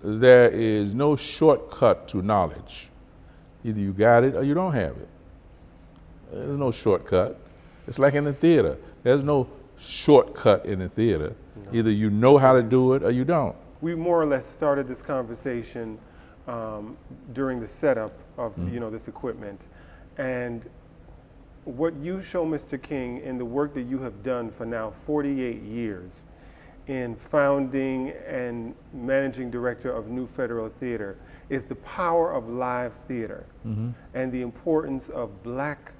there is no shortcut to knowledge. Either you got it or you don't have it. There's no shortcut. It's like in the theater. There's no shortcut in the theater. No. Either you know how to do it or you don't. We more or less started this conversation during the setup of this equipment, and what you show, Mr. King, in the work that you have done for now 48 years in founding and managing director of New Federal Theater is the power of live theater and the importance of black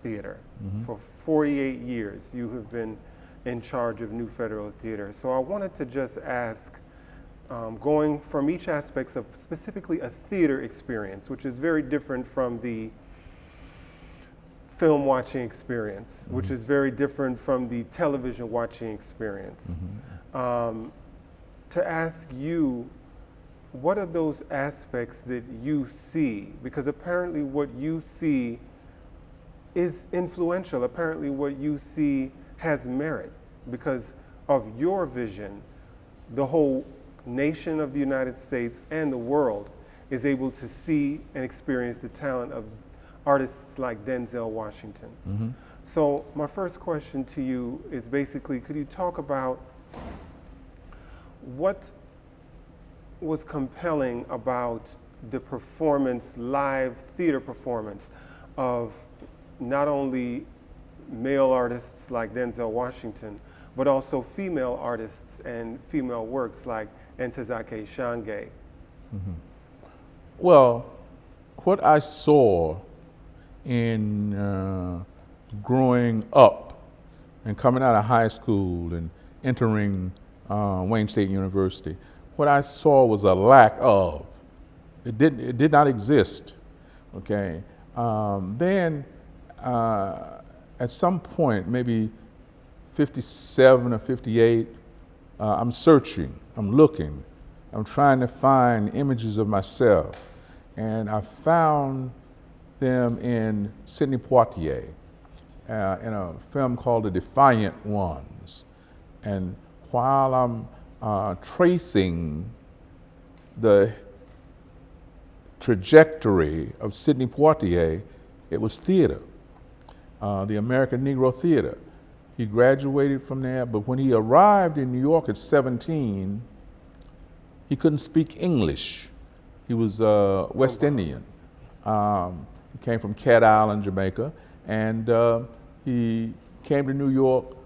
theater. For 48 years you have been in charge of New Federal Theater. So I wanted to just ask, going from each aspect of specifically a theater experience, which is very different from the film watching experience, which is very different from the television watching experience. To ask you, what are those aspects that you see? Because apparently what you see is influential. Apparently what you see has merit. Because of your vision, the whole nation of the United States and the world is able to see and experience the talent of artists like Denzel Washington. So my first question to you is basically, could you talk about what was compelling about the performance, live theater performance of not only male artists like Denzel Washington, but also female artists and female works like Ntozake Shange? Well, what I saw in growing up and coming out of high school and entering Wayne State University, what I saw was a lack of. It did not exist. Okay. Then at some point, maybe 57 or 58, I'm searching, I'm looking, I'm trying to find images of myself, and I found them in Sidney Poitier in a film called The Defiant Ones. And while I'm tracing the trajectory of Sidney Poitier, it was theater, the American Negro Theater. He graduated from there, but when he arrived in New York at 17, he couldn't speak English. He was West Indian. He came from Cat Island, Jamaica, and he came to New York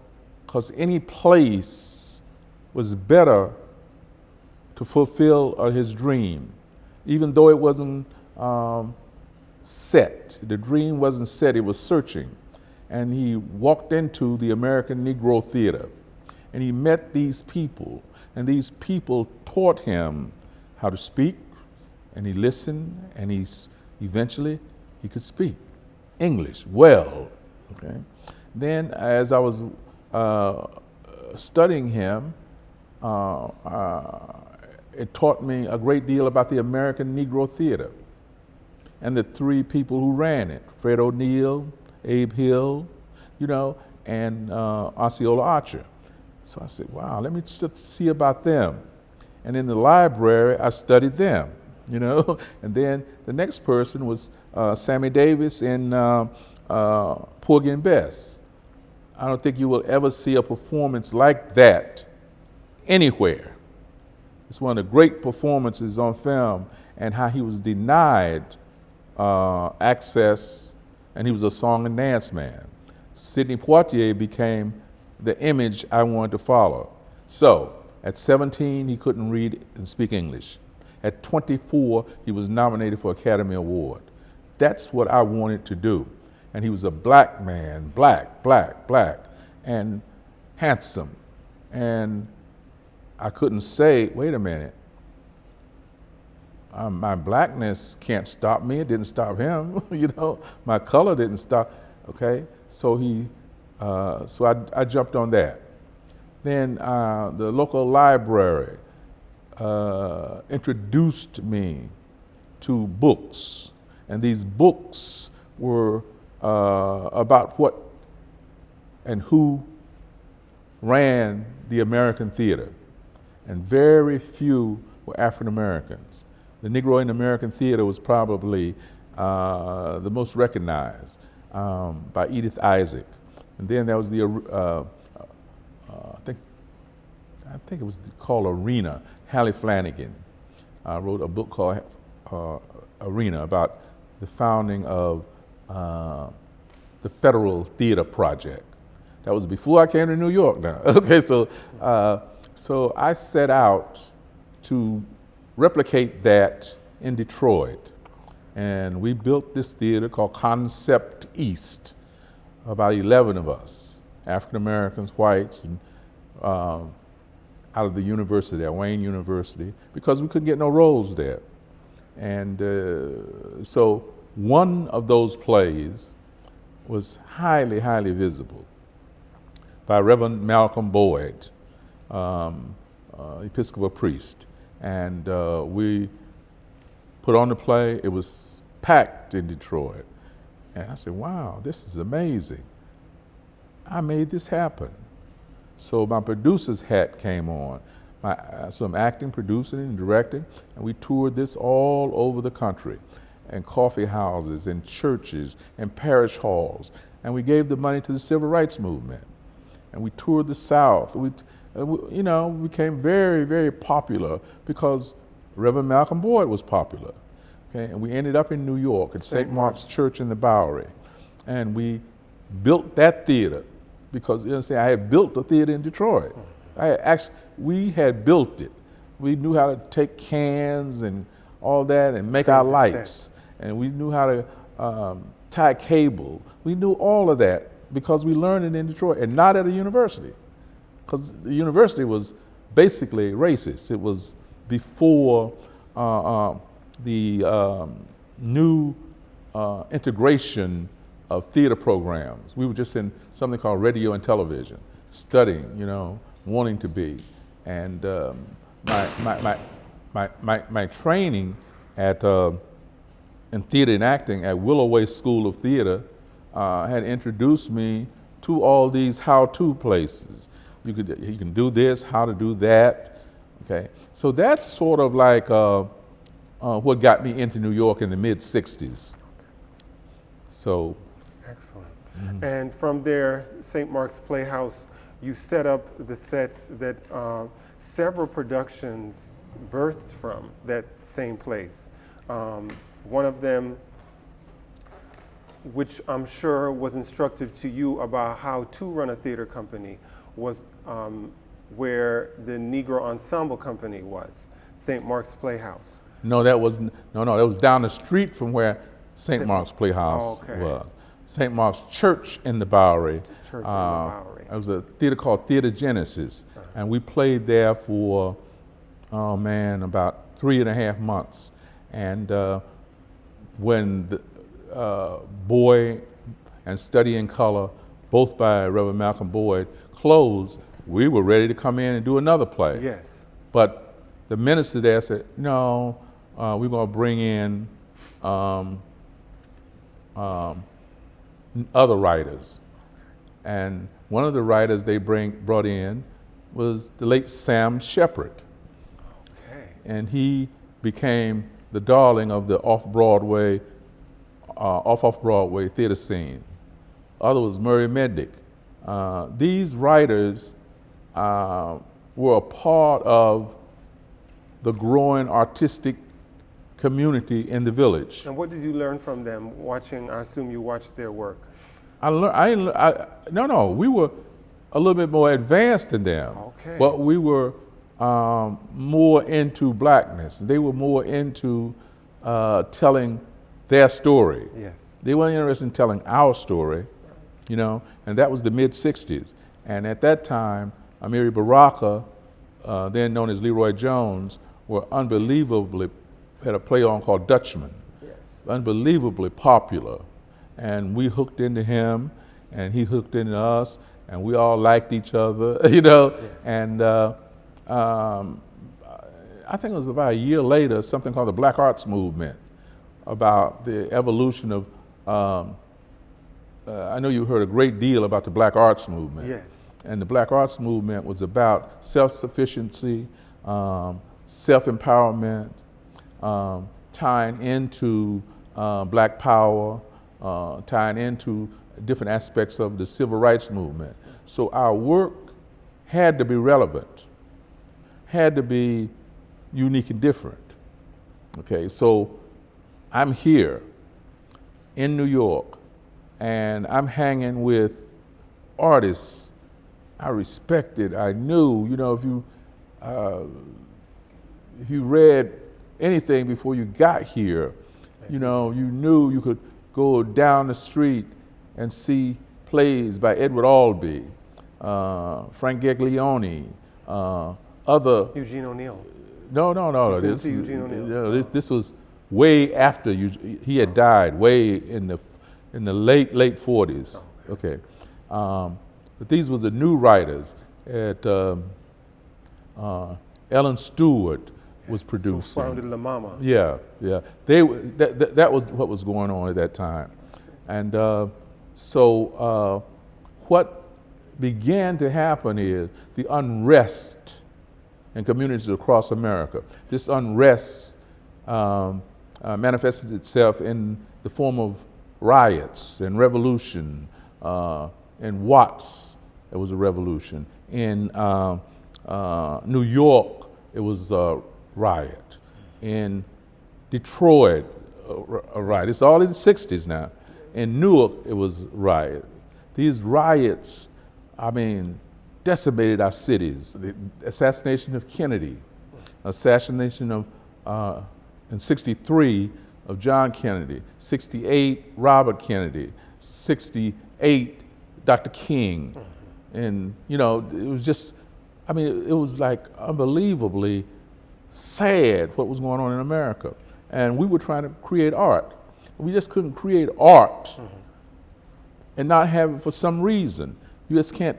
because any place was better to fulfill his dream, even though it wasn't set. The dream wasn't set, it was searching. And he walked into the American Negro Theater, and he met these people, and these people taught him how to speak, and he listened, and eventually he could speak English well. Okay. Then as I was studying him, it taught me a great deal about the American Negro Theater and the three people who ran it, Fred O'Neill, Abe Hill, and Osceola Archer. So I said, wow, let me just see about them. And in the library, I studied them, and then the next person was Sammy Davis and Porgy and Bess. I don't think you will ever see a performance like that anywhere. It's one of the great performances on film, and how he was denied access, and he was a song and dance man. Sidney Poitier became the image I wanted to follow. So at 17, he couldn't read and speak English. At 24, he was nominated for Academy Award. That's what I wanted to do. And he was a black man, black, and handsome. And I couldn't say, wait a minute, my blackness can't stop me. It didn't stop him, My color didn't stop. Okay, so I jumped on that. Then the local library introduced me to books, and these books were about what and who ran the American theater. And very few were African Americans. The Negro in American theater was probably the most recognized by Edith Isaac. And then there was the, I think it was called Arena. Hallie Flanagan wrote a book called Arena about the founding of the Federal Theater Project. That was before I came to New York now. Okay, so I set out to replicate that in Detroit. And we built this theater called Concept East, about 11 of us, African Americans, whites, and out of the university there, Wayne University, because we couldn't get no roles there. And so one of those plays was highly, highly visible by Reverend Malcolm Boyd, Episcopal priest. And we put on the play. It was packed in Detroit. And I said, wow, this is amazing. I made this happen. So my producer's hat came on. So I'm acting, producing, and directing, and we toured this all over the country, and coffee houses, and churches, and parish halls. And we gave the money to the Civil Rights Movement. And we toured the South. We became very, very popular because Reverend Malcolm Boyd was popular. Okay? And we ended up in New York at St. Mark's Church in the Bowery. And we built that theater because, you know, I had built a theater in Detroit. We had built it. We knew how to take cans and all that and make our lights. And we knew how to tie cable. We knew all of that because we learned it in Detroit and not at a university. Because the university was basically racist. It was before the new integration of theater programs. We were just in something called radio and television, studying, you know, wanting to be. And my training at in theater and acting at Willow Way School of Theater had introduced me to all these how-to places. You can do this, how to do that. Okay, so that's sort of like what got me into New York in the mid-'60s. So. Excellent. Mm-hmm. And from there, St. Mark's Playhouse, you set up the set that several productions birthed from that same place. One of them, which I'm sure was instructive to you about how to run a theater company, was where the Negro Ensemble Company was, St. Mark's Playhouse. No, that was down the street from where St. Mark's Playhouse was. St. Mark's Church in the Bowery. Church in the Bowery. It was a theater called Theater Genesis, and we played there for, about 3.5 months. And when the Boy and Study in Color, both by Reverend Malcolm Boyd, closed, we were ready to come in and do another play. Yes. But the minister there said, no, we're going to bring in other writers. And one of the writers they brought in was the late Sam Shepard. Okay. And he became the darling of the off-Broadway theater scene. Other was Murray Mendick. These writers were a part of the growing artistic community in the village. And what did you learn from them watching? I assume you watched their work. We were a little bit more advanced than them. Okay. But we were more into blackness. They were more into telling their story. Yes. They weren't interested in telling our story, you know, and that was the mid-'60s. And at that time, Amiri Baraka, then known as Leroy Jones, were had a play on called Dutchman. Yes. Unbelievably popular. And we hooked into him, and he hooked into us, and we all liked each other, you know. Yes. And I think it was about a year later, something called the Black Arts Movement, about the evolution of, I know you heard a great deal about the Black Arts Movement. Yes. And the Black Arts Movement was about self-sufficiency, self-empowerment, tying into Black Power, tying into different aspects of the civil rights movement. So our work had to be relevant, had to be unique and different. Okay, so I'm here in New York, and I'm hanging with artists I respected, I knew. You know, if you read anything before you got here, you know, you knew you could go down the street and see plays by Edward Albee, Frank Gaglione, other. Eugene O'Neill. No. This, Eugene O'Neill. This was way after he had died, way in the late 40s. Oh, okay. But these were the new writers. Ellen Stewart was producing. So founded La Mama. Yeah. That was what was going on at that time. And so what began to happen is the unrest in communities across America. This unrest manifested itself in the form of riots and revolution. In Watts, it was a revolution. In New York, it was a riot. In Detroit, a riot. It's all in the 60s now. In Newark, it was a riot. These riots, decimated our cities. The assassination of Kennedy, assassination of, in 63, of John Kennedy, 68, Robert Kennedy, 68, Dr. King. And, you know, it was just, it was like unbelievably sad what was going on in America. And we were trying to create art. We just couldn't create art and not have it for some reason. You just can't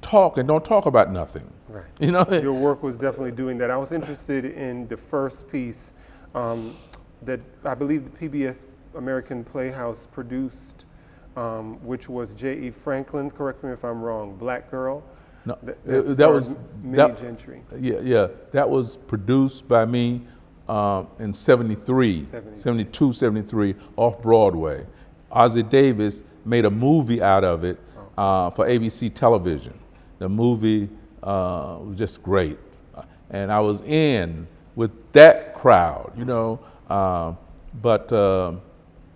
talk and don't talk about nothing. Right. You know? Your work was definitely doing that. I was interested in the first piece that I believe the PBS American Playhouse produced, which was J.E. Franklin's, correct me if I'm wrong, Black Girl. No, that was Minnie Gentry. Yeah, that was produced by me in 72, 73, off Broadway. Ozzie Davis made a movie out of it for ABC television. The movie was just great. And I was in with that crowd, you know. But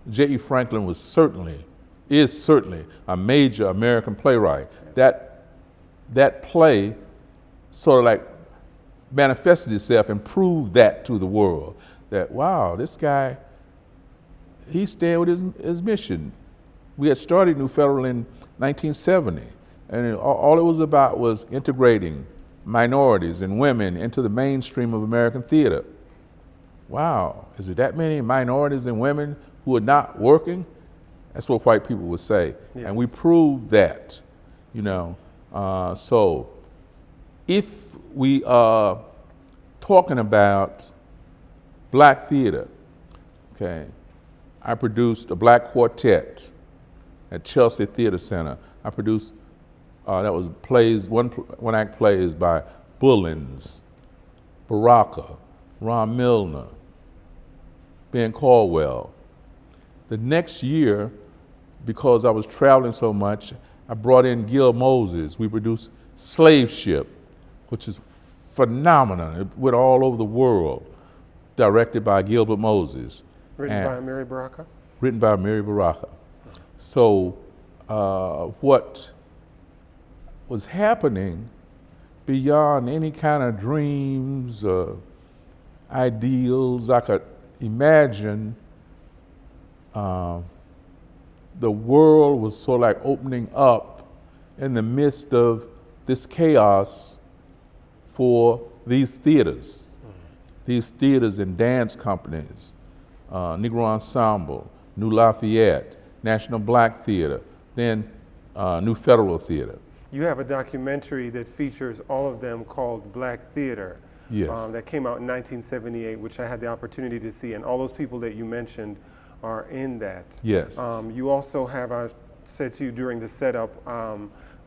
J.E. Franklin is certainly a major American playwright. That play sort of like manifested itself and proved that to the world, that wow, this guy, he's staying with his mission. We had started New Federal in 1970, and all it was about was integrating minorities and women into the mainstream of American theater. Wow, is it that many minorities and women who are not working? That's what white people would say. Yes. And we proved that, you know. So if we are talking about black theater, okay, I produced a black quartet at Chelsea Theater Center. I produced, that was plays, one act plays by Bullins, Baraka, Ron Milner, Ben Caldwell. The next year, because I was traveling so much, I brought in Gil Moses. We produced Slave Ship, which is phenomenal. It went all over the world, directed by Gilbert Moses. Written by Mary Baraka? Written by Mary Baraka. So what was happening beyond any kind of dreams, ideals I could imagine, the world was sort of like opening up in the midst of this chaos for these theaters and dance companies, Negro Ensemble, New Lafayette, National Black Theater, then New Federal Theater. You have a documentary that features all of them called Black Theater. Yes. That came out in 1978, which I had the opportunity to see, and all those people that you mentioned are in that. Yes. You also have, I said to you during the setup,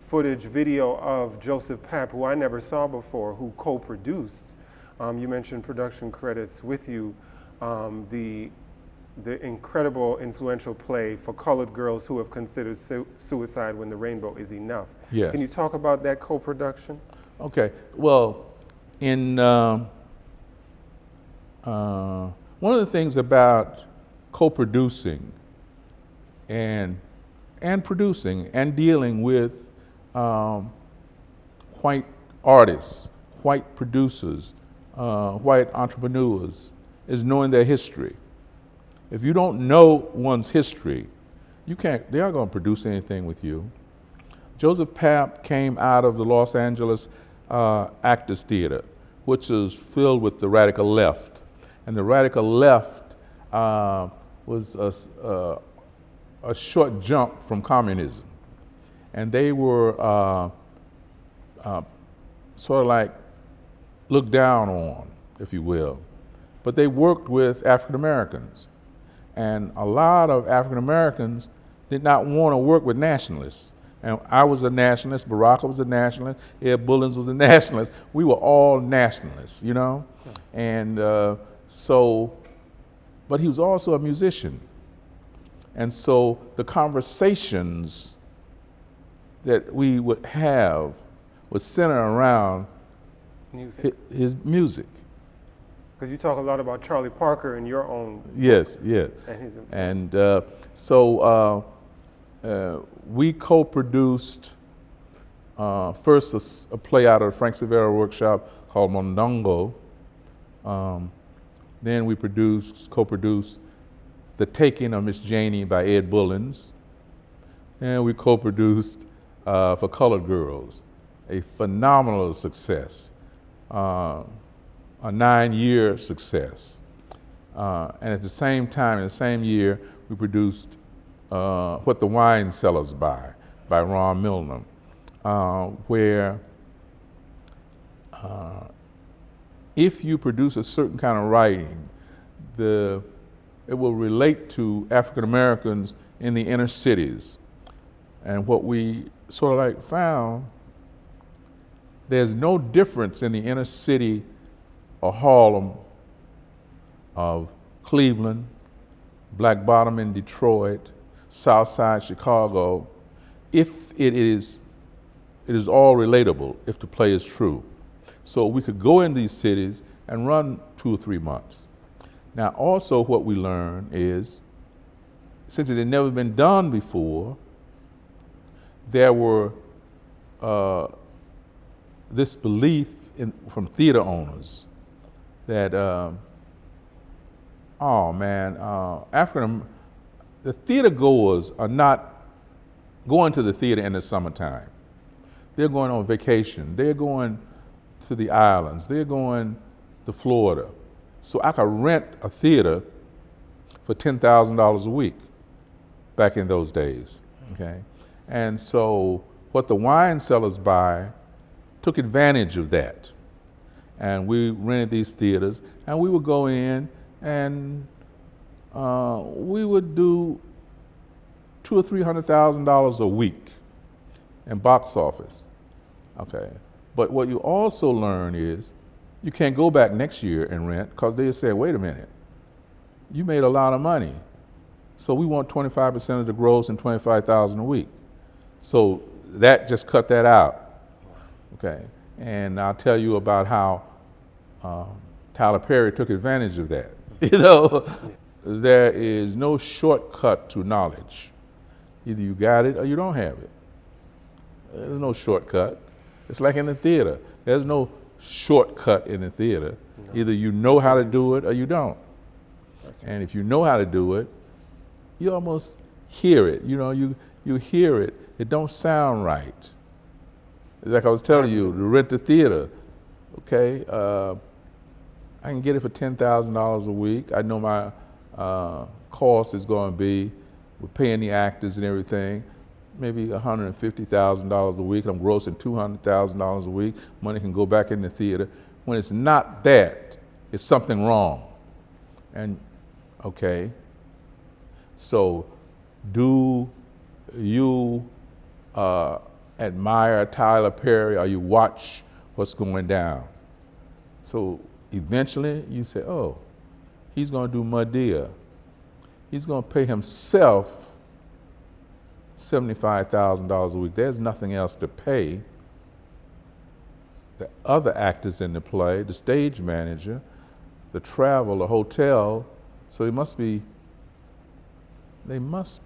footage, video of Joseph Papp, who I never saw before, who co-produced You mentioned production credits with you. The incredible influential play for colored girls who have considered suicide when the rainbow is enough. Yes. Can you talk about that co-production? Okay. Well, in one of the things about co-producing and producing and dealing with white artists, white producers, white entrepreneurs is knowing their history. If you don't know one's history, they aren't going to produce anything with you. Joseph Papp came out of the Los Angeles Actors Theater, which is filled with the radical left. And the radical left was a short jump from communism. And they were sort of like looked down on, if you will. But they worked with African Americans. And a lot of African Americans did not want to work with nationalists. And I was a nationalist, Baraka was a nationalist, Ed Bullins was a nationalist. We were all nationalists, you know? And but he was also a musician. And so the conversations that we would have would center around his music. Because you talk a lot about Charlie Parker in your own yes, yes. And his influence. And we co-produced first a play out of the Frank Severo workshop called Mondongo. Then we co-produced The Taking of Miss Janey by Ed Bullins. And we co-produced for Colored Girls, a phenomenal success. A 9-year success. And at the same time, in the same year, we produced What the Wine Cellars Buy by Ron Milner, where if you produce a certain kind of writing, it will relate to African Americans in the inner cities. And what we sort of like found, there's no difference in the inner city of Harlem, of Cleveland, Black Bottom in Detroit, South Side Chicago, if it is all relatable, if the play is true. So we could go in these cities and run 2 or 3 months. Now also what we learned is, since it had never been done before, there were this belief from theater owners that, the theater goers are not going to the theater in the summertime. They're going on vacation. They're going to the islands. They're going to Florida. So I could rent a theater for $10,000 a week back in those days, okay? And so What the Wine Cellars Buy took advantage of that. And we rented these theaters, and we would go in and we would do $200,000 or $300,000 a week in box office, okay? But what you also learn is you can't go back next year and rent, because they say, wait a minute, you made a lot of money, so we want 25% of the gross and $25,000 a week. So that just cut that out, okay? And I'll tell you about how Tyler Perry took advantage of that. You know, there is no shortcut to knowledge. Either you got it or you don't have it. There's no shortcut. It's like in the theater. There's no shortcut in the theater. No. Either you know how to do it or you don't. That's right. And if you know how to do it, you almost hear it. You know, you hear it. It don't sound right. Like I was telling you, to rent the theater, okay, I can get it for $10,000 a week. I know my cost is going to be, we're paying the actors and everything, maybe $150,000 a week. I'm grossing $200,000 a week. Money can go back in the theater. When it's not that, it's something wrong. And, okay, so do you admire Tyler Perry, or you watch what's going down? So eventually you say, oh, he's going to do Medea. He's going to pay himself $75,000 a week. There's nothing else to pay the other actors in the play, the stage manager, the travel, the hotel. So they must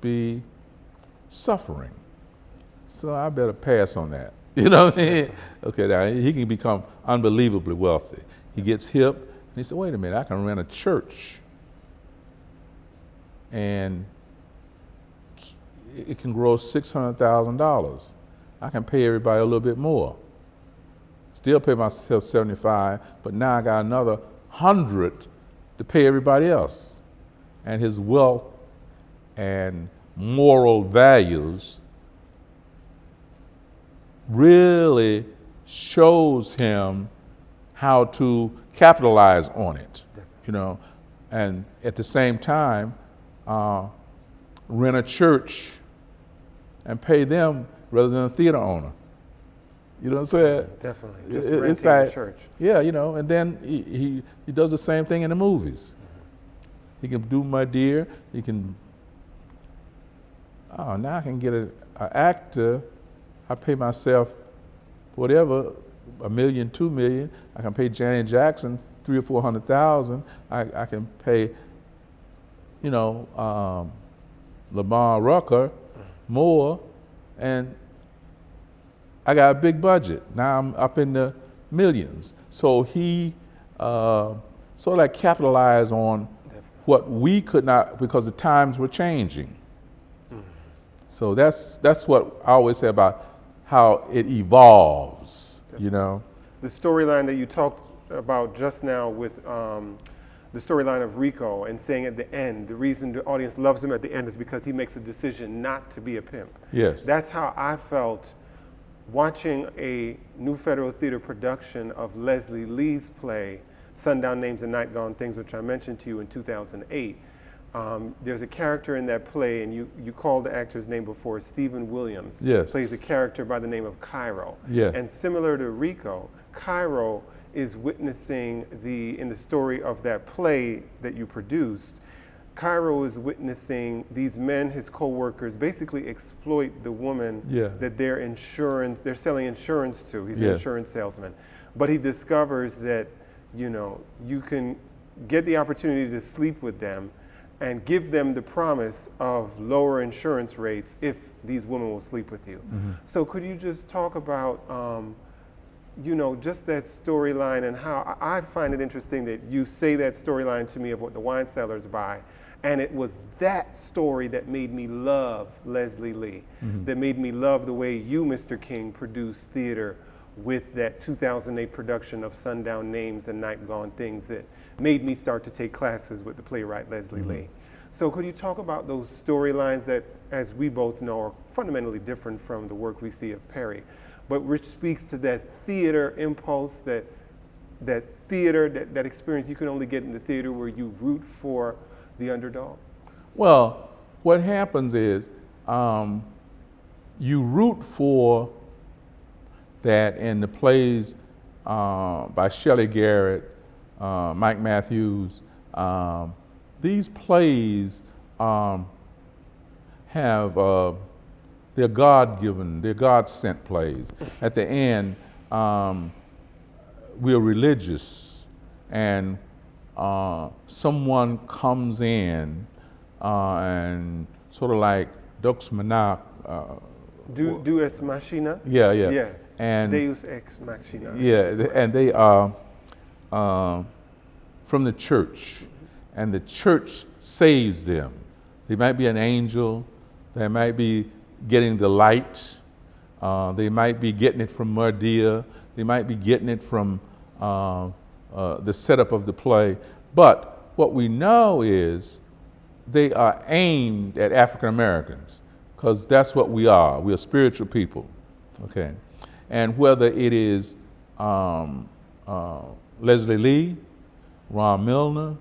be suffering. So I better pass on that. You know what I mean? Okay, now he can become unbelievably wealthy. He gets hip, and he said, wait a minute, I can rent a church, and it can gross $600,000. I can pay everybody a little bit more. Still pay myself 75, but now I got another 100 to pay everybody else. And his wealth and moral values really shows him how to capitalize on it, you know, and at the same time, rent a church and pay them rather than a theater owner. You know what I'm saying? Definitely, just It's renting like, the church. yeah, you know, and then he does the same thing in the movies. He can do My Dear, he can, oh, now I can get an actor, I pay myself whatever, $1 million, $2 million. I can pay Janet Jackson $300,000 or $400,000. I can pay, you know, Lamar Rucker more, and I got a big budget. Now I'm up in the millions. So he sort of like capitalized on what we could not, because the times were changing. So that's what I always say about how it evolves, you know. The storyline that you talked about just now with the storyline of Rico, and saying at the end, the reason the audience loves him at the end is because he makes a decision not to be a pimp. Yes. That's how I felt watching a New Federal Theater production of Leslie Lee's play, Sundown Names and Night Gone Things, which I mentioned to you in 2008. There's a character in that play, and you called the actor's name before, Stephen Williams. Yes. Plays a character by the name of Cairo. Yeah. And similar to Rico, Cairo is witnessing in the story of that play that you produced, Cairo is witnessing these men, his co-workers, basically exploit the woman that they're selling insurance to. He's an insurance salesman. But he discovers that, you know, you can get the opportunity to sleep with them and give them the promise of lower insurance rates if these women will sleep with you. Mm-hmm. So could you just talk about, you know, just that storyline, and how I find it interesting that you say that storyline to me of what the wine cellars buy, and it was that story that made me love Leslie Lee, that made me love the way you, Mr. King, produced theater with that 2008 production of Sundown Names and Night Gone Things that made me start to take classes with the playwright Leslie Lee. So could you talk about those storylines that, as we both know, are fundamentally different from the work we see of Perry, but which speaks to that theater impulse, that theater, that experience you can only get in the theater where you root for the underdog? Well, what happens is you root for that in the plays by Shelley Garrett, Mike Matthews. These plays have, they're God-given, they're God-sent plays. At the end, we're religious, and someone comes in and sort of like Dux Machina. Deus Machina? Yeah. Yes. And Deus ex machina. Yeah, and they are from the church, and the church saves them. They might be an angel, they might be getting the light, they might be getting it from Medea, they might be getting it from the setup of the play. But what we know is they are aimed at African Americans, because that's what we are. We are spiritual people, okay? And whether it is Leslie Lee, Ron Milner,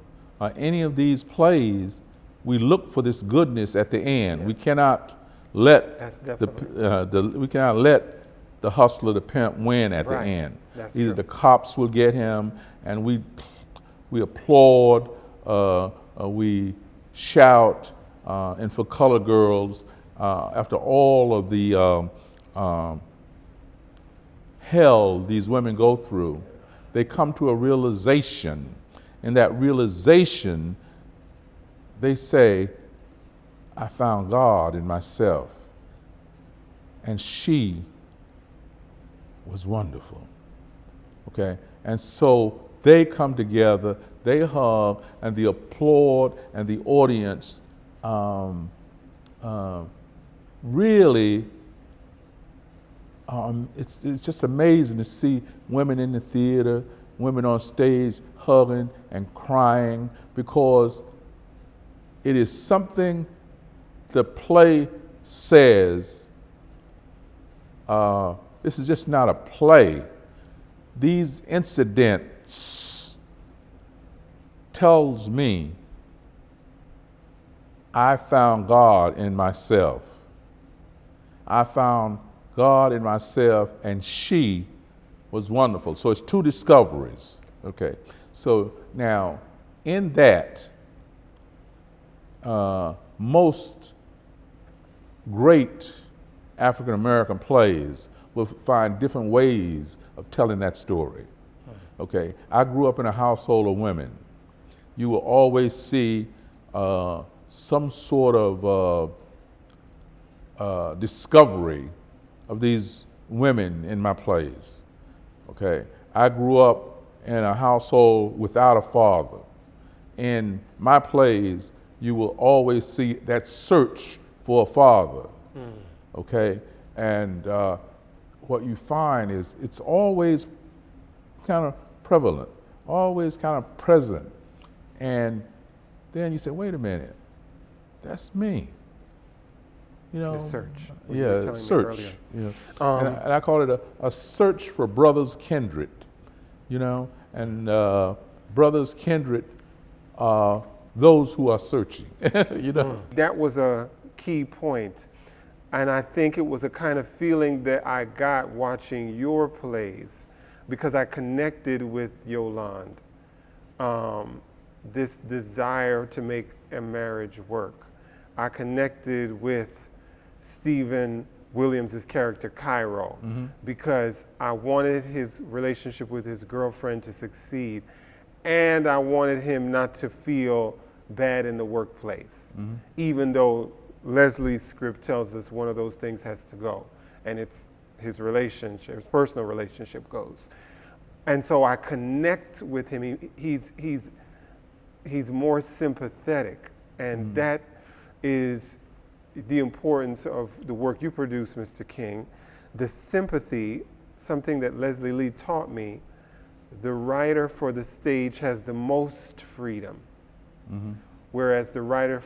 any of these plays, we look for this goodness at the end. We cannot let we cannot let the hustler, the pimp, win at the end. Either the cops will get him, and we applaud, we shout, and for colored girls, after all of the hell these women go through, they come to a realization. In that realization, they say, I found God in myself, and she was wonderful, okay? And so they come together, they hug, and the applaud, and the audience really, it's just amazing to see women in the theater, women on stage hugging and crying, because it is something the play says, this is just not a play. These incidents tells me I found God in myself. I found God in myself, and she was wonderful. So it's two discoveries, okay? So now, in that, most great African American plays will find different ways of telling that story, okay? I grew up in a household of women. You will always see some sort of discovery of these women in my plays, okay? I grew up in a household without a father. In my plays, you will always see that search for a father, okay? And what you find is it's always kind of prevalent, always kind of present. And then you say, wait a minute, that's me. You know, The search. What you were telling me search. earlier. You know, and I call it a search for brothers kindred. You know, and brothers kindred are those who are searching. You know, That was a key point, and I think it was a kind of feeling that I got watching your plays, because I connected with Yolande. This desire to make a marriage work. I connected with Stephen Williams' character, Cairo, because I wanted his relationship with his girlfriend to succeed, and I wanted him not to feel bad in the workplace, even though Leslie's script tells us one of those things has to go, and it's his relationship, his personal relationship goes. And so I connect with him. He's more sympathetic, and that is the importance of the work you produce, Mr. King. The sympathy, something that Leslie Lee taught me, the writer for the stage has the most freedom, whereas the writer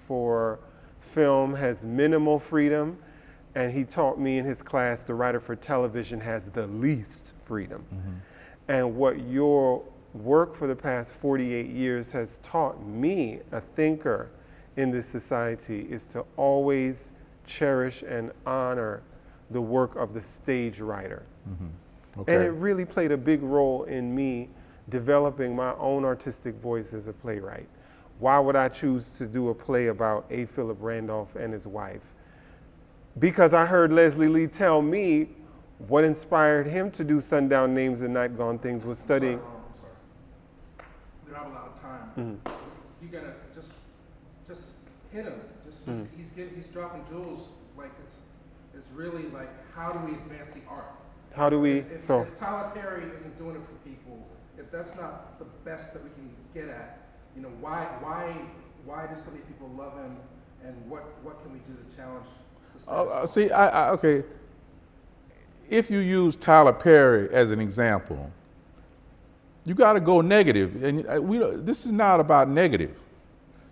for film has minimal freedom, and he taught me in his class the writer for television has the least freedom. And what your work for the past 48 years has taught me, a thinker in this society, is to always cherish and honor the work of the stage writer. Okay. And it really played a big role in me developing my own artistic voice as a playwright. Why would I choose to do a play about A. Philip Randolph and his wife? Because I heard Leslie Lee tell me what inspired him to do Sundown Names and Night Gone Things was studying. I'm sorry. We don't have a lot of time. You gotta just hit him. He's dropping jewels. Like it's really like, how do we advance the art? How do we? If Tyler Perry isn't doing it for people, if that's not the best that we can get at, you know, why do so many people love him, and what can we do to challenge the status quo? see, okay. If you use Tyler Perry as an example, you got to go negative, and this is not about negative.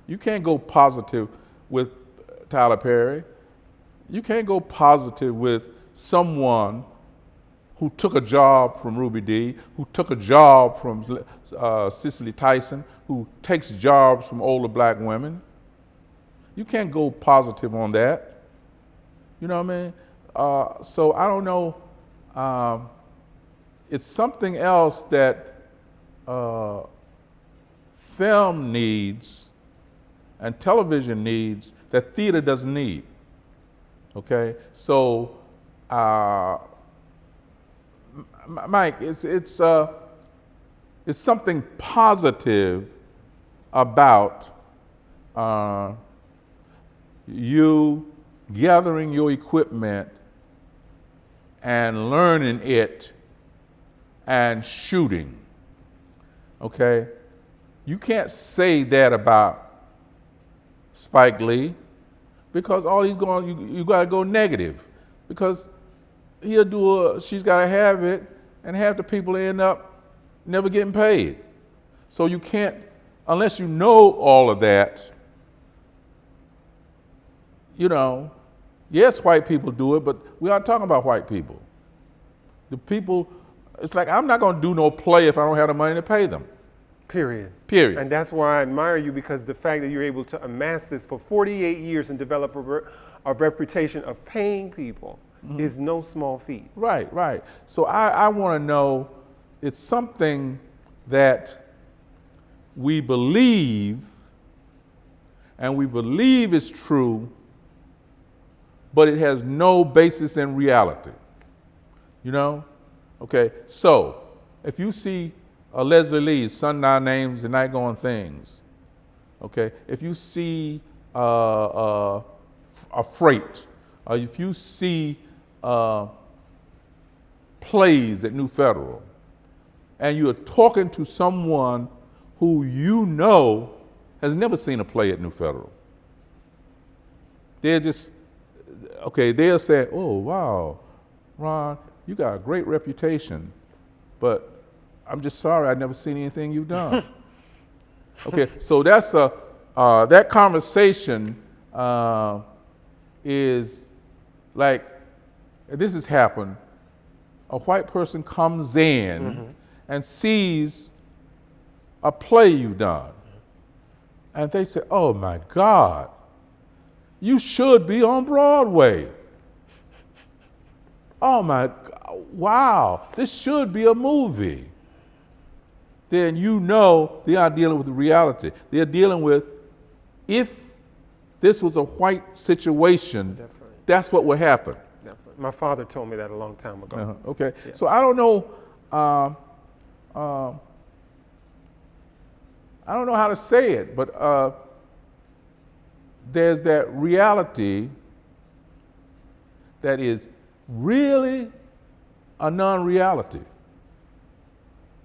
You can't go positive with Tyler Perry. You can't go positive with someone who took a job from Ruby Dee, who took a job from Cicely Tyson, who takes jobs from older black women. You can't go positive on that. You know what I mean? So I don't know. It's something else that uh, film needs and television needs that theater doesn't need. Okay, so Mike, it's something positive about you gathering your equipment and learning it and shooting. Okay, you can't say that about Spike Lee, because all he's going, you got to go negative, because he'll do she's got to have it, and half the people end up never getting paid. So you can't, unless you know all of that, you know, yes, white people do it, but we aren't talking about white people. The people, it's like, I'm not going to do no play if I don't have the money to pay them. Period. Period. And that's why I admire you, because the fact that you're able to amass this for 48 years and develop a reputation of paying people is no small feat. Right, right. So I want to know, it's something that we believe, and we believe is true, but it has no basis in reality. You know? Okay, so if you see Leslie Lee's Sundown Names and Night Going Things, okay, if you see a Freight, or if you see plays at New Federal, and you're talking to someone who you know has never seen a play at New Federal, they're just, okay, they'll say, oh, wow, Ron, you got a great reputation, but I'm just sorry I've never seen anything you've done. Okay, so that's that conversation is like, this has happened. A white person comes in and sees a play you've done, and they say, oh my God, you should be on Broadway. Oh my God, wow, this should be a movie. Then you know they are dealing with the reality. They're dealing with, if this was a white situation, Definitely. that's what would happen. Definitely. My father told me that a long time ago. Okay, Yeah. so I don't know how to say it, but there's that reality that is really a non-reality.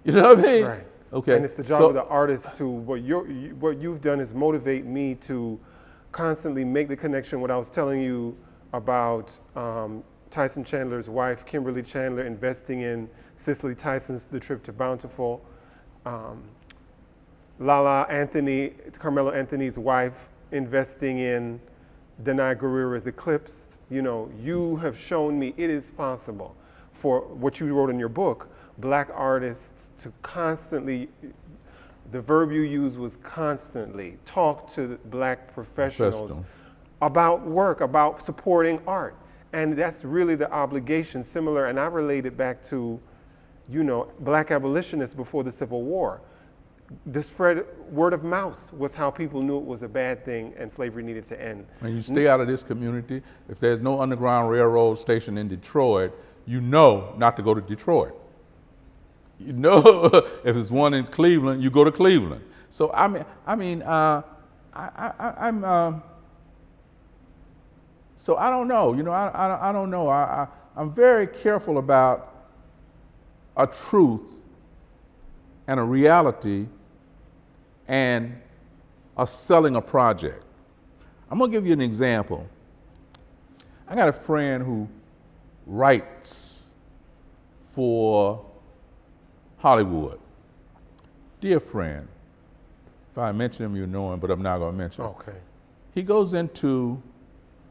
You know what I mean? Right. Okay. And it's the job of the artist to, what you've done is motivate me to constantly make the connection. What I was telling you about Tyson Chandler's wife, Kimberly Chandler, investing in Cicely Tyson's The Trip to Bountiful. Carmelo Anthony's wife, investing in Danai Gurira's Eclipsed. You know, you have shown me it is possible for what you wrote in your book, Black artists to constantly, the verb you used was constantly, talk to Black professionals about work, about supporting art. And that's really the obligation, similar, and I relate it back to, you know, Black abolitionists before the Civil War. The spread, word of mouth was how people knew it was a bad thing and slavery needed to end. When you stay out of this community, if there's no Underground Railroad station in Detroit, you know not to go to Detroit. You know, if it's one in Cleveland, you go to Cleveland. So I'm so I don't know. You know, I don't know. I'm very careful about a truth and a reality and selling a project. I'm gonna give you an example. I got a friend who writes for Hollywood. Dear friend, if I mention him, you know him, but I'm not going to mention him. Okay. He goes into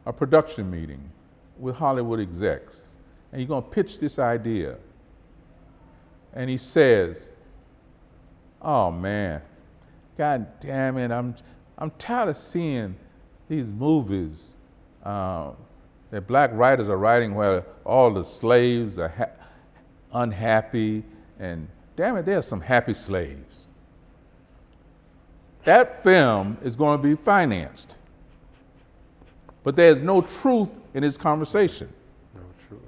a production meeting with Hollywood execs, and he's going to pitch this idea. And he says, oh man, God damn it, I'm tired of seeing these movies that Black writers are writing where all the slaves are unhappy and damn it, there's some happy slaves. That film is going to be financed. But there's no truth in his conversation. No truth.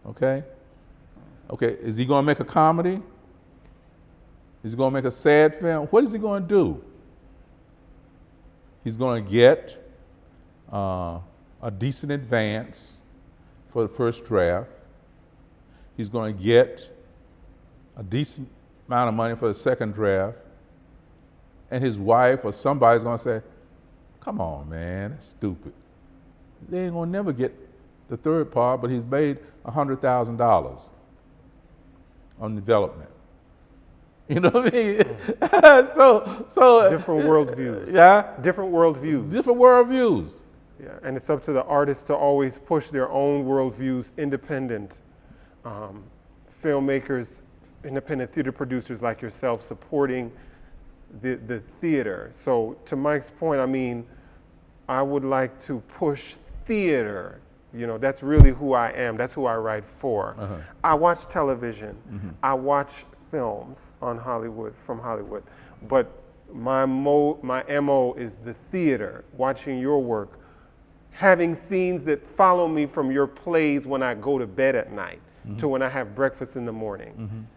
Okay? Okay, is he going to make a comedy? Is he going to make a sad film? What is he going to do? He's going to get a decent advance for the first draft. He's going to get a decent amount of money for the second draft. And his wife or somebody's going to say, come on, man, that's stupid. They ain't going to never get the third part, but he's made $100,000 on development. You know what I mean? so Different worldviews. Yeah? Different worldviews. Different worldviews. Yeah, and it's up to the artists to always push their own worldviews, independent filmmakers, independent theater producers like yourself supporting the theater. So to Mike's point, I mean, I would like to push theater. You know, that's really who I am. That's who I write for. Uh-huh. I watch television. Mm-hmm. I watch films on Hollywood, from Hollywood. But my MO is the theater, watching your work, having scenes that follow me from your plays when I go to bed at night to when I have breakfast in the morning.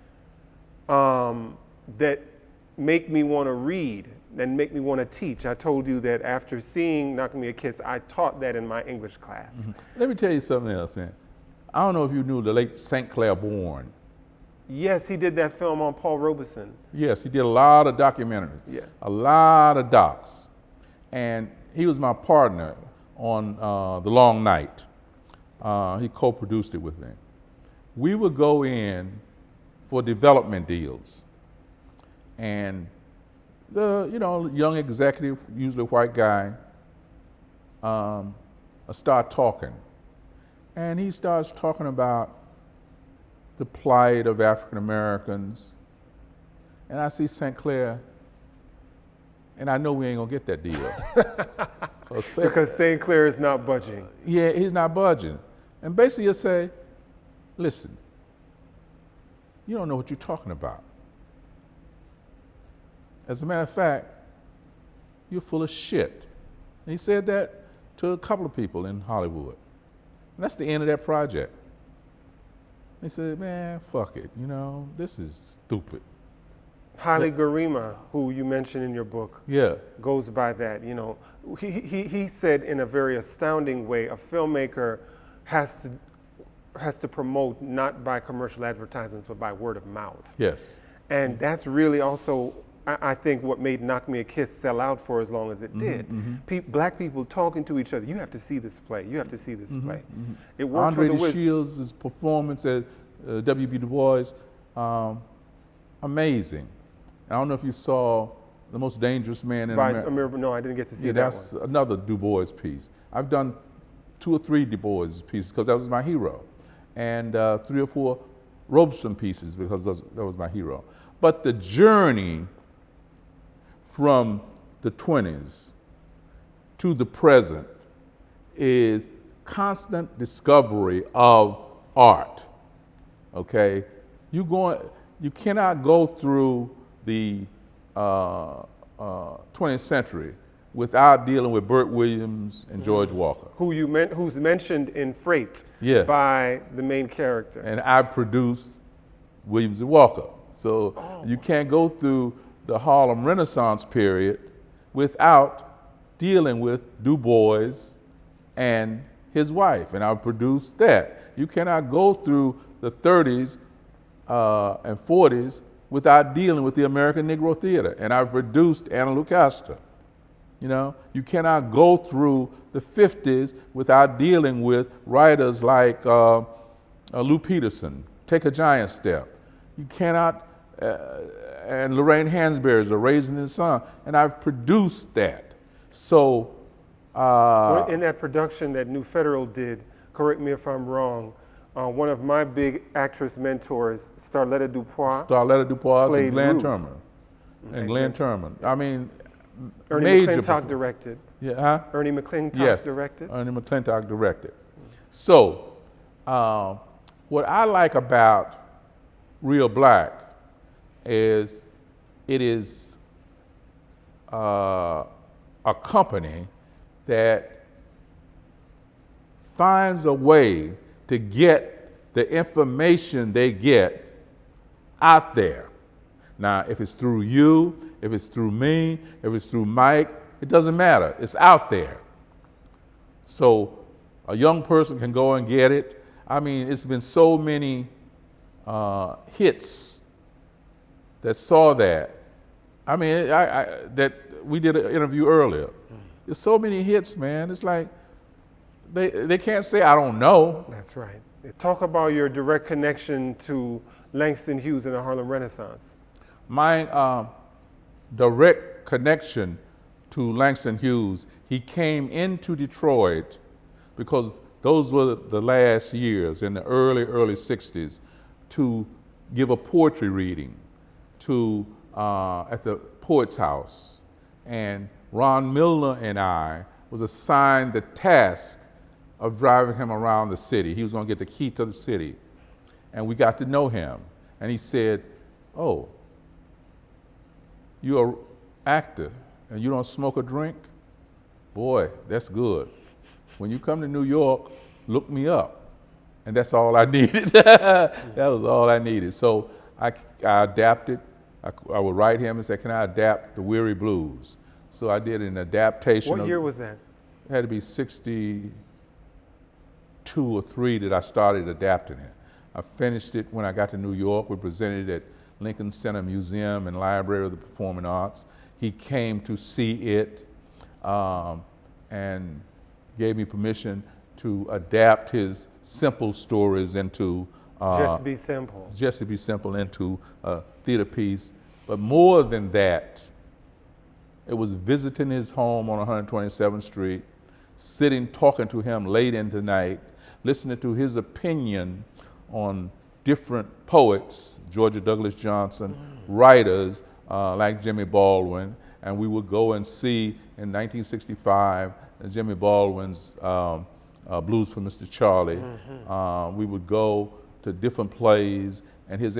That make me want to read and make me want to teach. I told you that after seeing Knock Me a Kiss, I taught that in my English class. Let me tell you something else, man. I don't know if you knew the late St. Clair Bourne. Yes, he did that film on Paul Robeson. Yes, he did a lot of documentaries. Yeah. A lot of docs. And he was my partner on The Long Night. He co-produced it with me. We would go in for development deals. And the young executive, usually white guy, start talking. And he starts talking about the plight of African Americans. And I see St. Clair, and I know we ain't gonna get that deal. Because St. Clair is not budging. Yeah, he's not budging. And basically he'll say, listen, you don't know what you're talking about. As a matter of fact, you're full of shit. And he said that to a couple of people in Hollywood. And that's the end of that project. He said, man, fuck it, this is stupid. Haile Garima, who you mentioned in your book, Yeah. goes by that. He said in a very astounding way, a filmmaker has to promote not by commercial advertisements, but by word of mouth. Yes. And that's really also, I think, what made Knock Me a Kiss sell out for as long as it did. Black people talking to each other. You have to see this play. You have to see this play. It worked Andre for the Wiz. DeShields' performance as W.B. Du Bois, amazing. I don't know if you saw The Most Dangerous Man in America. No, I didn't get to see Yeah, that that's one. another Du Bois piece. I've done 2 or 3 Du Bois pieces because that was my hero, and 3 or 4 Robeson pieces because that was my hero. But the journey from the 20s to the present is constant discovery of art. Okay, you cannot go through the 20th century without dealing with Burt Williams and George Walker. Who's mentioned in Freight Yeah. by the main character. And I produced Williams and Walker. So you can't go through the Harlem Renaissance period without dealing with Du Bois and his wife, and I produced that. You cannot go through the 30s and 40s without dealing with the American Negro Theater, and I produced Anna Lucasta. You cannot go through the 50s without dealing with writers like Lou Peterson, Take a Giant Step. You cannot, and Lorraine Hansberry's A Raisin in the Sun, and I've produced that. So, in that production that New Federal did, correct me if I'm wrong, one of my big actress mentors, Starletta Dupois, and Glenn Ruth. Turman. And Glenn Turman. I mean, Ernie major McClintock directed. Yeah, huh? Ernie McClintock Yes, directed. Ernie McClintock directed. So, what I like about Real Black is it is a company that finds a way to get the information they get out there. Now, if it's through you, if it's through me, if it's through Mike, it doesn't matter. It's out there. So a young person can go and get it. I mean, it's been so many hits that saw that. I mean, that we did an interview earlier. There's so many hits, man. It's like they can't say I don't know. That's right. Talk about your direct connection to Langston Hughes and the Harlem Renaissance. My direct connection to Langston Hughes, he came into Detroit because those were the last years in the early 60s to give a poetry reading at the Poets House. And Ron Milner and I was assigned the task of driving him around the city. He was going to get the key to the city. And we got to know him. And he said, "Oh, you're an actor and you don't smoke or drink? Boy, that's good. When you come to New York, look me up." And that's all I needed. That was all I needed. So I adapted. I would write him and say, "Can I adapt the Weary Blues?" So I did an adaptation. What year was that? It had to be 62 or 3 that I started adapting it. I finished it when I got to New York. We presented it at Lincoln Center Museum and Library of the Performing Arts. He came to see it and gave me permission to adapt his simple stories into Just to Be Simple. Just to Be Simple into a theater piece. But more than that, it was visiting his home on 127th Street, sitting, talking to him late into the night, listening to his opinion on different poets, Georgia Douglas Johnson, writers like Jimmy Baldwin, and we would go and see in 1965 Jimmy Baldwin's Blues for Mr. Charlie. We would go to different plays, and his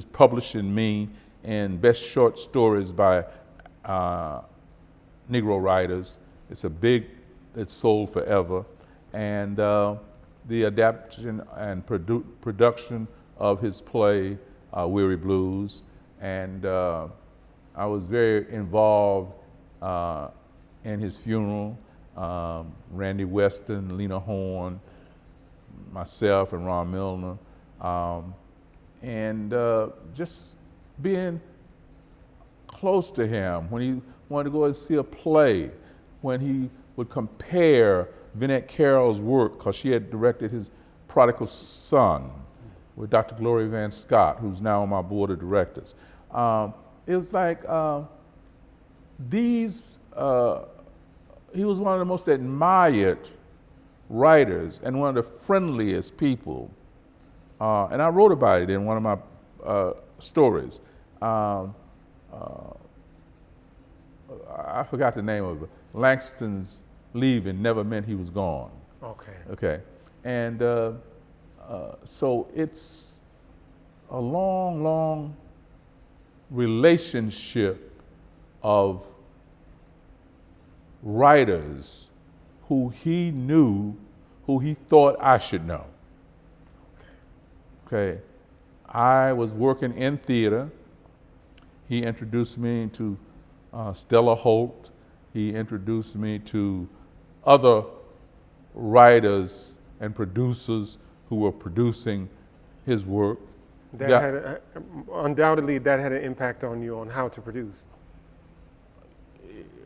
publishing me in best short stories by Negro writers. It's sold forever. And the adaptation and production of his play, Weary Blues. And I was very involved in his funeral. Randy Weston, Lena Horne, myself, and Ron Milner. And just being close to him when he wanted to go and see a play, when he would compare Vinette Carroll's work, because she had directed his Prodigal Son with Dr. Gloria Van Scott, who's now on my board of directors. It was like he was one of the most admired writers and one of the friendliest people. And I wrote about it in one of my stories. I forgot the name of it. Langston's leaving never meant he was gone. Okay. And so it's a long, long relationship of writers who he knew, who he thought I should know. Okay. I was working in theater. He introduced me to Stella Holt. He introduced me to other writers and producers who were producing his work. Undoubtedly, that had an impact on you on how to produce.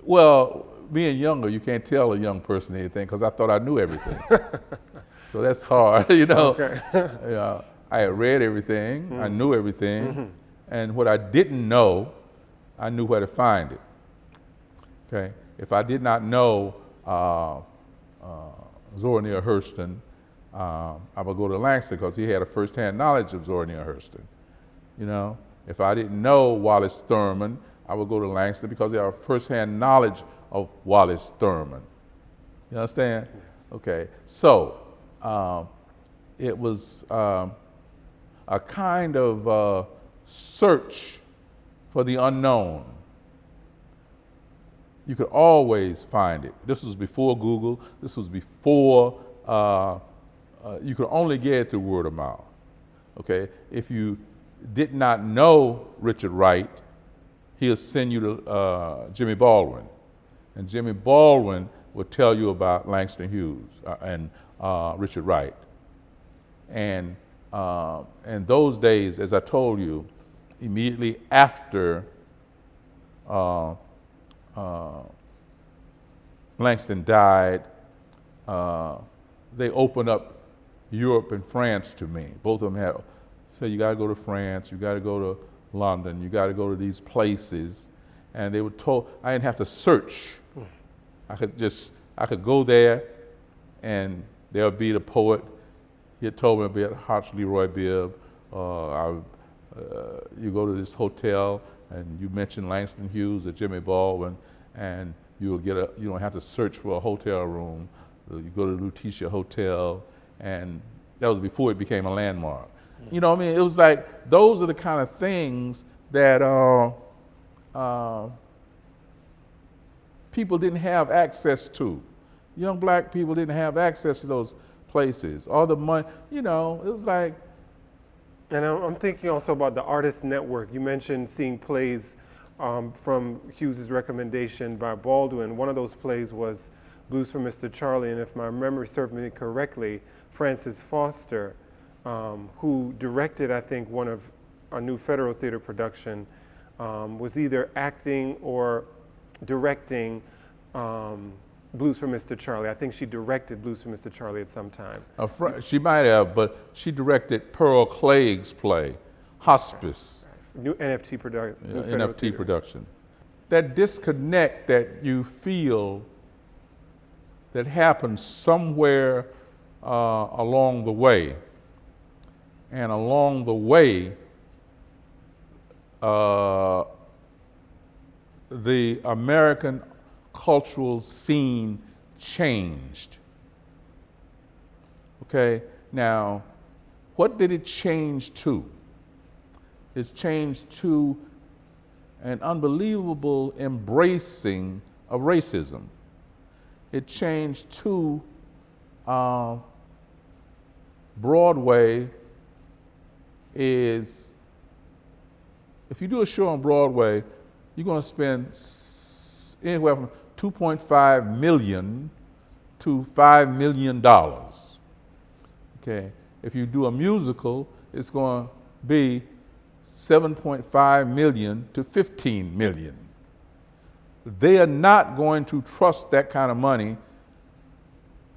Well, being younger, you can't tell a young person anything because I thought I knew everything. So that's hard, you know. Okay. I had read everything, I knew everything, and what I didn't know, I knew where to find it. Okay. If I did not know Zora Neale Hurston, I would go to Langston because he had a first-hand knowledge of Zora Neale Hurston. You know, if I didn't know Wallace Thurman, I would go to Langston because he had a first-hand knowledge of Wallace Thurman. You understand? Yes. Okay. So it was a kind of search for the unknown, you could always find it. This was before Google. This was before you could only get it through word of mouth. Okay, if you did not know Richard Wright, he'll send you to Jimmy Baldwin, and Jimmy Baldwin will tell you about Langston Hughes and Richard Wright. And those days, as I told you, immediately after Langston died, they opened up Europe and France to me. Both of them had said, you got to go to France, you got to go to London, you got to go to these places. And they were told I didn't have to search. I could go there, and there would be the poet. He had told me about Harch Leroy Bibb. You go to this hotel, and you mention Langston Hughes or Jimmy Baldwin, and you don't have to search for a hotel room. You go to the Lutetia Hotel, and that was before it became a landmark. You know what I mean? It was like, those are the kind of things that people didn't have access to. Young black people didn't have access to those places. All the money, it was like. And I'm thinking also about the Artist Network. You mentioned seeing plays from Hughes's recommendation by Baldwin. One of those plays was Blues for Mr. Charlie, and if my memory serves me correctly, Francis Foster, who directed, I think, one of a new Federal Theater production, was either acting or directing Blues for Mr. Charlie. I think she directed Blues for Mr. Charlie at some time. She might have, but she directed Pearl Clegg's play, Hospice. New NFT production. NFT production. That disconnect that you feel that happens somewhere along the way, and along the way, the American cultural scene changed. Okay, now, what did it change to? It's changed to an unbelievable embracing of racism. It changed to Broadway is, if you do a show on Broadway, you're going to spend anywhere from $2.5 million to $5 million. Okay, if you do a musical, it's going to be $7.5 million to $15 million. They are not going to trust that kind of money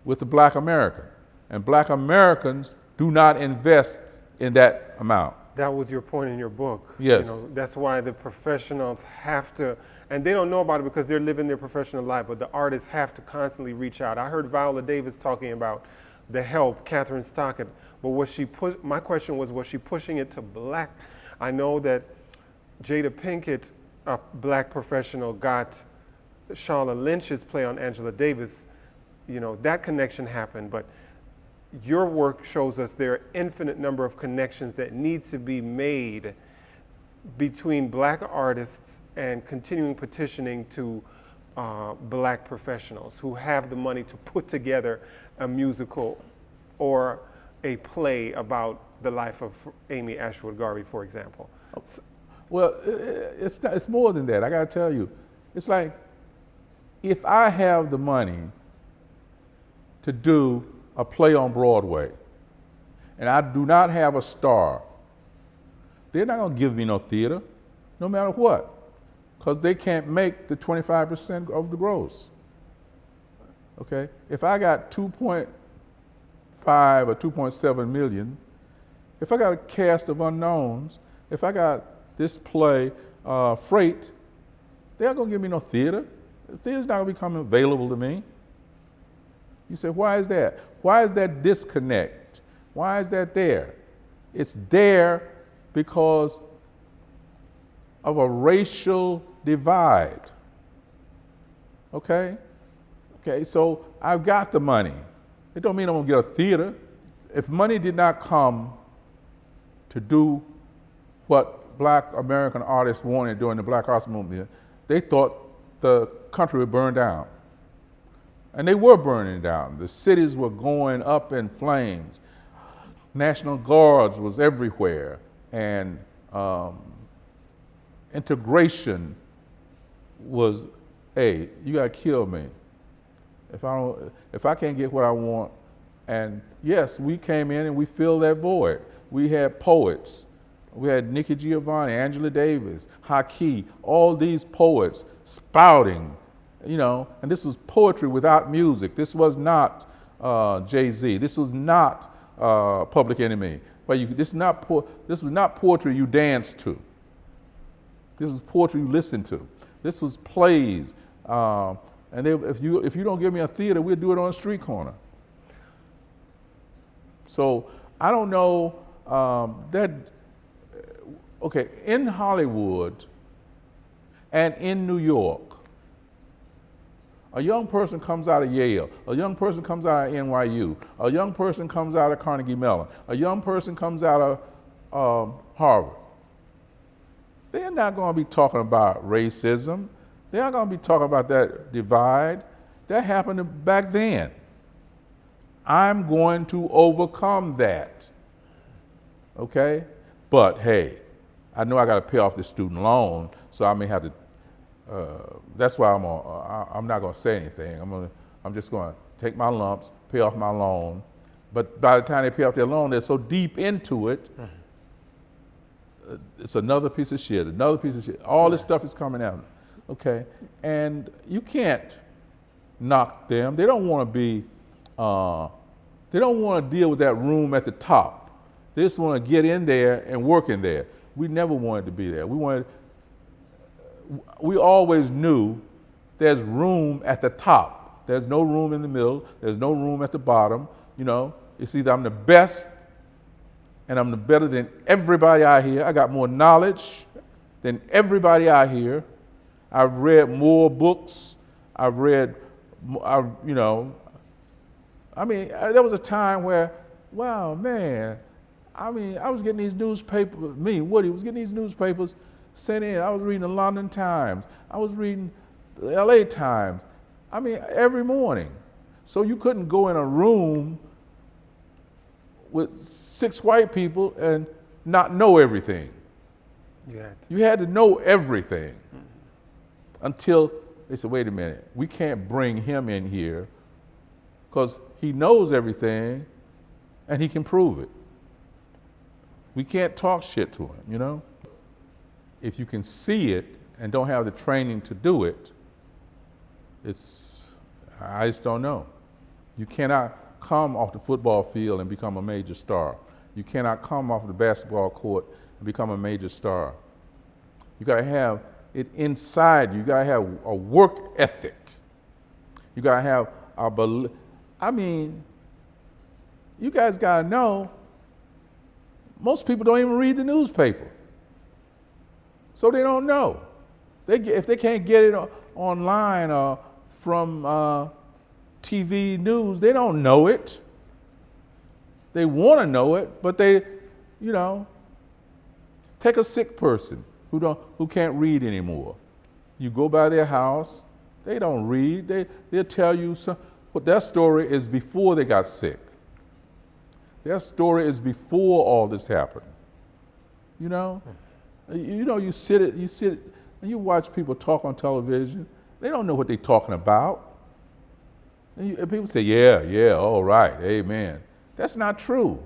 with the black American. And black Americans do not invest in that amount. That was your point in your book. Yes. That's why the professionals have to, and they don't know about it because they're living their professional life, but the artists have to constantly reach out. I heard Viola Davis talking about The Help, Catherine Stockett, but my question was she pushing it to black? I know that Jada Pinkett, a black professional, got Sharla Lynch's play on Angela Davis. That connection happened, but your work shows us there are infinite number of connections that need to be made between black artists and continuing petitioning to black professionals who have the money to put together a musical or a play about the life of Amy Ashwood Garvey, for example. Well, it's more than that. I got to tell you, it's like, if I have the money to do a play on Broadway, and I do not have a star, they're not going to give me no theater, no matter what, because they can't make the 25% of the gross. Okay? If I got 2.5 or 2.7 million, if I got a cast of unknowns, if I got this play, Freight, they're not going to give me no theater. The theater's not going to become available to me. You say, why is that? Why is that disconnect? Why is that there? It's there because of a racial divide. Okay? Okay, so I've got the money. It don't mean I'm gonna get a theater. If money did not come to do what black American artists wanted during the Black Arts Movement, they thought the country would burn down. And they were burning down. The cities were going up in flames. National Guards was everywhere. And integration was, hey, you gotta kill me. If I can't get what I want. And yes, we came in and we filled that void. We had poets. We had Nikki Giovanni, Angela Davis, Haki, all these poets spouting, you know, and this was poetry without music. This was not Jay-Z. This was not Public Enemy. But this was not poetry you danced to. This was poetry you listened to. This was plays. If you don't give me a theater, we'll do it on a street corner. So I don't know okay, in Hollywood and in New York, a young person comes out of Yale, a young person comes out of NYU, a young person comes out of Carnegie Mellon, a young person comes out of Harvard. They're not going to be talking about racism. They're not going to be talking about that divide. That happened back then. I'm going to overcome that, okay? But hey, I know I got to pay off the student loan, so I may have to. That's why I'm not going to say anything. I'm just going to take my lumps, pay off my loan. But by the time they pay off their loan, they're so deep into it. It's another piece of shit, another piece of shit. All this stuff is coming out, okay? And you can't knock them. They don't want to be. They don't want to deal with that room at the top. They just want to get in there and work in there. We never wanted to be there. We always knew there's room at the top. There's no room in the middle. There's no room at the bottom. You know, it's either I'm the best and I'm the better than everybody out here. I got more knowledge than everybody out here. I've read more books. There was a time where, wow, man, I was getting these newspapers, Woody was getting these newspapers sent in. I was reading the London Times. I was reading the LA Times. Every morning. So you couldn't go in a room with 6 white people and not know everything. You had to know everything until they said, wait a minute, we can't bring him in here because he knows everything and he can prove it. We can't talk shit to him, you know? If you can see it and don't have the training to do it, I just don't know. You cannot come off the football field and become a major star. You cannot come off the basketball court and become a major star. You gotta have it inside you. You gotta have a work ethic. You gotta have a belief. You guys gotta know, most people don't even read the newspaper. So they don't know. If they can't get it online or from TV news, they don't know it. They want to know it, but take a sick person who can't read anymore. You go by their house, they don't read. They'll tell you what their story is before they got sick. Their story is before all this happened. You sit and you watch people talk on television. They don't know what they're talking about. And people say, yeah, all right, amen. That's not true.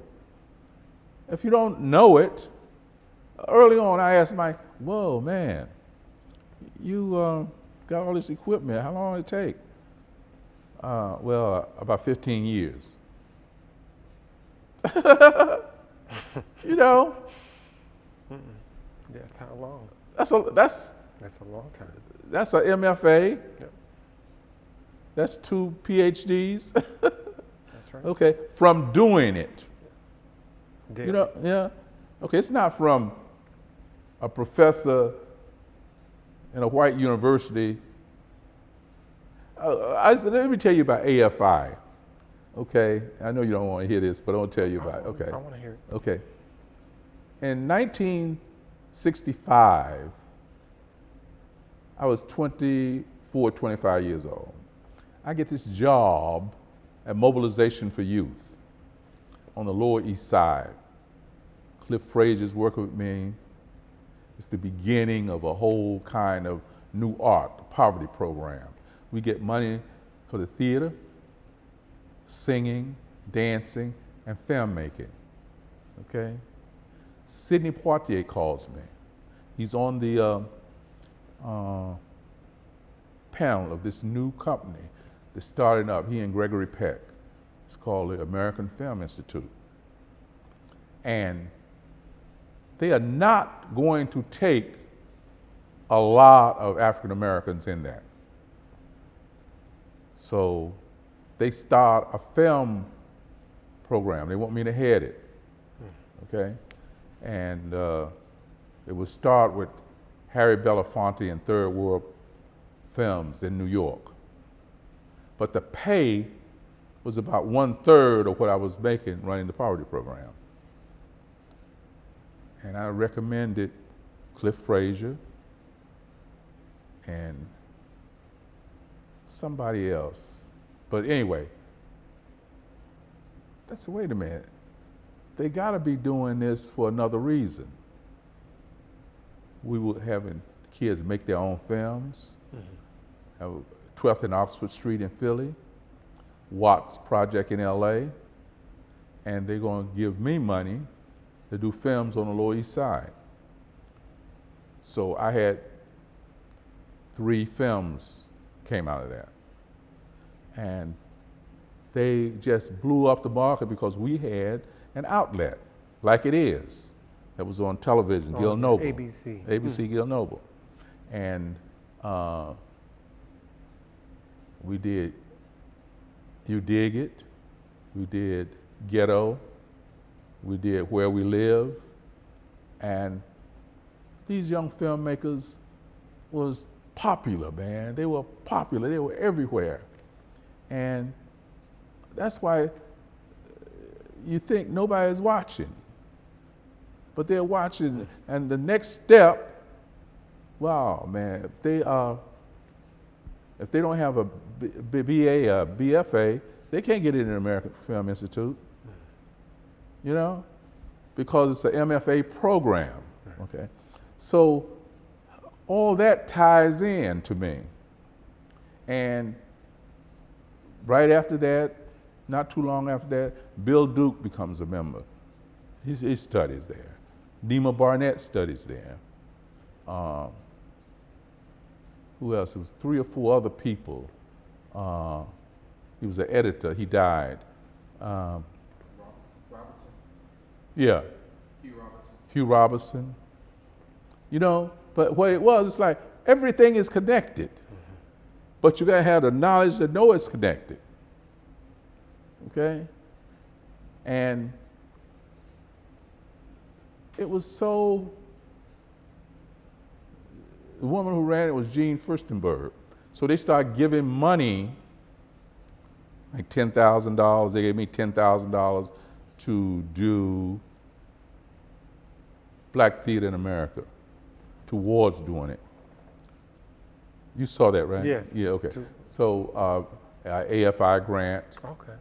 If you don't know it, early on I asked Mike, whoa, man, you got all this equipment. How long did it take? About 15 years. That's how long? That's a long time. That's a MFA. Yep. That's 2 PhDs. That's right. Okay, from doing it. Daily. Yeah. Okay, it's not from a professor in a white university. Let me tell you about AFI. Okay, I know you don't want to hear this, but I'll tell you about it. Okay. I want to hear it. Okay. In 19 65, I was 24, 25 years old. I get this job at Mobilization for Youth on the Lower East Side. Cliff Fraser's working with me. It's the beginning of a whole kind of new art, the poverty program. We get money for the theater, singing, dancing, and film making, okay? Sidney Poitier calls me. He's on the panel of this new company that's starting up, he and Gregory Peck. It's called the American Film Institute. And they are not going to take a lot of African Americans in that. So they start a film program. They want me to head it, okay? And it would start with Harry Belafonte and Third World Films in New York. But the pay was about 1/3 of what I was making running the poverty program. And I recommended Cliff Fraser and somebody else. But anyway, that's, wait a minute. They gotta be doing this for another reason. We were having kids make their own films. Have 12th and Oxford Street in Philly, Watts Project in LA, and they're gonna give me money to do films on the Lower East Side. So I had 3 films came out of that. And they just blew up the market because we had an outlet, like it is, that was on television, Gil Noble. ABC. ABC Gil Noble. And we did You Dig It, we did Ghetto, we did Where We Live, and these young filmmakers was popular, man. They were popular, they were everywhere. And that's why you think nobody's watching, but they're watching. And the next step, wow, man, if they don't have a BA, a BFA, they can't get in the American Film Institute, you know, because it's an MFA program, okay? So all that ties in to me. And right after that, not too long after that, Bill Duke becomes a member. He studies there. Nima Barnett studies there. Who else? It was 3 or 4 other people. He was an editor, he died. Robertson? Yeah. Hugh Robertson. You know, but what it was, it's like everything is connected. But you gotta have the knowledge to know it's connected. Okay? And it was so, the woman who ran it was Jean Furstenberg. So they started giving money, like $10,000. They gave me $10,000 to do Black Theater in America, towards doing it. You saw that, right? Yes. Yeah, okay. So AFI grant. Okay.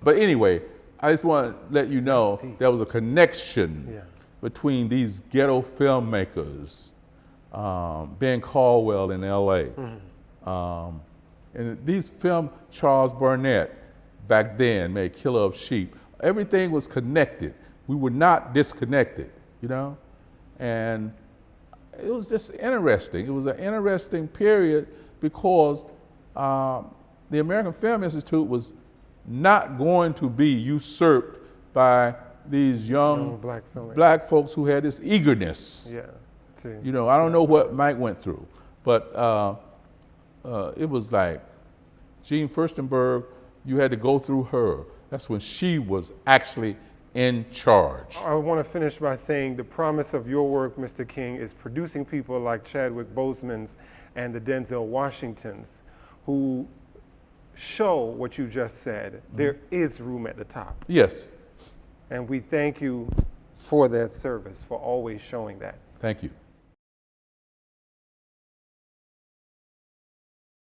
But anyway, I just want to let you know there was a connection between these ghetto filmmakers, Ben Caldwell in LA, and these Charles Burnett back then made Killer of Sheep. Everything was connected. We were not disconnected, you know? And it was just interesting. It was an interesting period because the American Film Institute was not going to be usurped by these young black folks who had this eagerness. Yeah. You know, I don't know what Mike went through, but it was like Jean Furstenberg, you had to go through her. That's when she was actually in charge. I want to finish by saying the promise of your work, Mr. King, is producing people like Chadwick Boseman's and the Denzel Washingtons who show what you just said. There is room at the top. Yes. And we thank you for that service, for always showing that. Thank you.